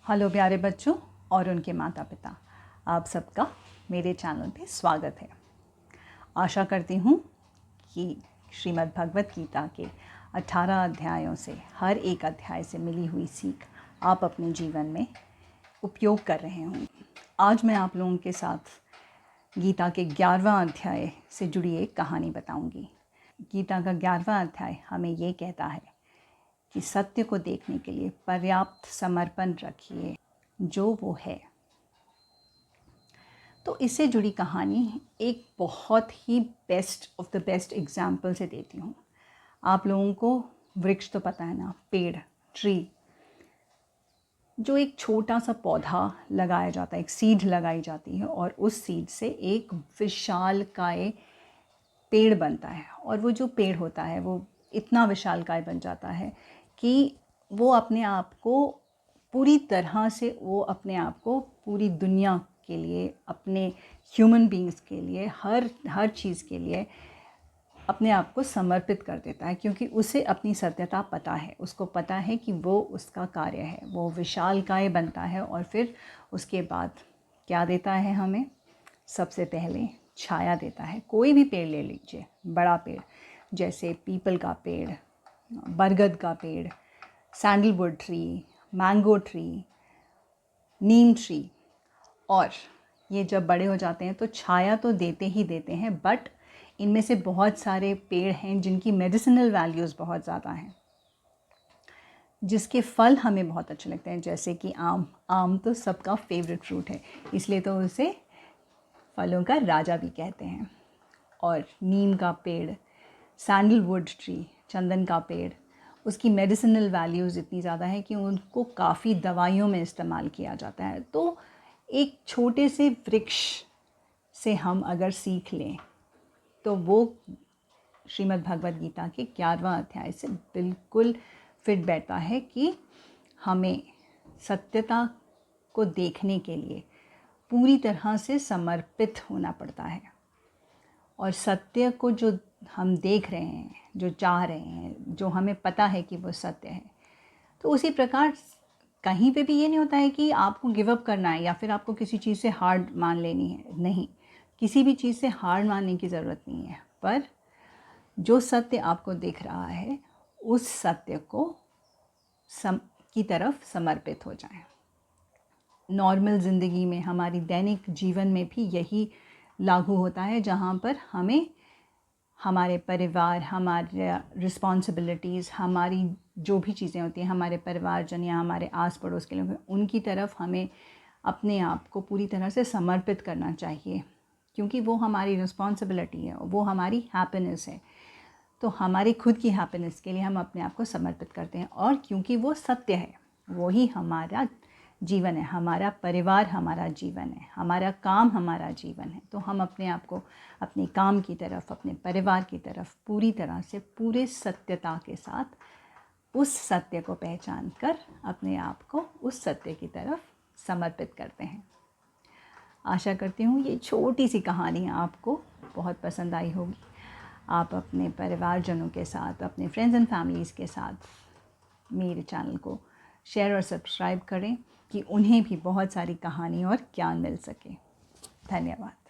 Hello प्यारे बच्चों और उनके माता पिता, आप सबका मेरे चैनल पे स्वागत है। आशा करती हूँ कि श्रीमद् भगवत गीता के 18 अध्यायों से हर एक अध्याय से मिली हुई सीख आप अपने जीवन में उपयोग कर रहे होंगे। आज मैं आप लोगों के साथ गीता के 11वां अध्याय से जुड़ी एक कहानी बताऊंगी। गीता का 11वां अध्याय हमें ये कहता है कि सत्य को देखने के लिए पर्याप्त समर्पण रखिए जो वो है। तो इससे जुड़ी कहानी एक बहुत ही best of the best example से देती हूँ। आप लोगों को वृक्ष तो पता है ना, पेड़, ट्री, जो एक छोटा सा पौधा लगाया जाता है, एक सीड लगाई जाती है और उस सीड से एक विशालकाय पेड़ बनता है। और वो जो पेड़ होता है वो इतना विशालकाय बन जाता है कि वो अपने आप को पूरी तरह से पूरी दुनिया के लिए, अपने ह्यूमन बीइंग्स के लिए, हर चीज़ के लिए अपने आप को समर्पित कर देता है, क्योंकि उसे अपनी सत्यता पता है। उसको पता है कि वो उसका कार्य है। वो विशालकाय बनता है और फिर उसके बाद क्या देता है हमें? सबसे पहले छाया देता है। कोई भी पेड़ ले लीजिए, बड़ा पेड़ जैसे पीपल का पेड़, बरगद का पेड़, सैंडलवुड ट्री, मैंगो ट्री, नीम ट्री, और ये जब बड़े हो जाते हैं तो छाया तो देते ही देते हैं, बट इनमें से बहुत सारे पेड़ हैं जिनकी मेडिसिनल वैल्यूज़ बहुत ज़्यादा हैं, जिसके फल हमें बहुत अच्छे लगते हैं। जैसे कि आम तो सबका फेवरेट फ्रूट है, इसलिए तो उसे फलों का राजा भी कहते हैं। और नीम का पेड़, सैंडलवुड ट्री, चंदन का पेड़, उसकी मेडिसिनल वैल्यूज़ इतनी ज़्यादा है कि उनको काफ़ी दवाइयों में इस्तेमाल किया जाता है। तो एक छोटे से वृक्ष से हम अगर सीख लें तो वो श्रीमद् भगवत गीता के 11वां अध्याय से बिल्कुल फिट बैठता है कि हमें सत्यता को देखने के लिए पूरी तरह से समर्पित होना पड़ता है। और सत्य को जो हम देख रहे हैं, जो चाह रहे हैं, जो हमें पता है कि वो सत्य है, तो उसी प्रकार कहीं पे भी ये नहीं होता है कि आपको गिव अप करना है या फिर आपको किसी चीज़ से हार मान लेनी है। नहीं, किसी भी चीज़ से हार मानने की ज़रूरत नहीं है, पर जो सत्य आपको दिख रहा है उस सत्य को की तरफ समर्पित हो जाएं। नॉर्मल ज़िंदगी में, हमारी दैनिक जीवन में भी यही लागू होता है, जहाँ पर हमें हमारे परिवार, हमारे रिस्पॉन्सिबिलिटीज़, हमारी जो भी चीज़ें होती हैं, हमारे परिवारजन या हमारे आस पड़ोस के लोग, उनकी तरफ हमें अपने आप को पूरी तरह से समर्पित करना चाहिए, क्योंकि वो हमारी रिस्पॉन्सिबिलिटी है, वो हमारी हैप्पीनेस है। तो हमारी खुद की हैप्पीनेस के लिए हम अपने आप को समर्पित करते हैं, और क्योंकि वो सत्य है, वही हमारा जीवन है, हमारा परिवार हमारा जीवन है, हमारा काम हमारा जीवन है। तो हम अपने आप को अपने काम की तरफ, अपने परिवार की तरफ पूरी तरह से, पूरे सत्यता के साथ उस सत्य को पहचान कर अपने आप को उस सत्य की तरफ समर्पित करते हैं। आशा करती हूँ ये छोटी सी कहानी आपको बहुत पसंद आई होगी। आप अपने परिवारजनों के साथ, अपने फ्रेंड्स एंड फैमिलीज़ के साथ मेरे चैनल को शेयर और सब्सक्राइब करें कि उन्हें भी बहुत सारी कहानी और ज्ञान मिल सके। धन्यवाद।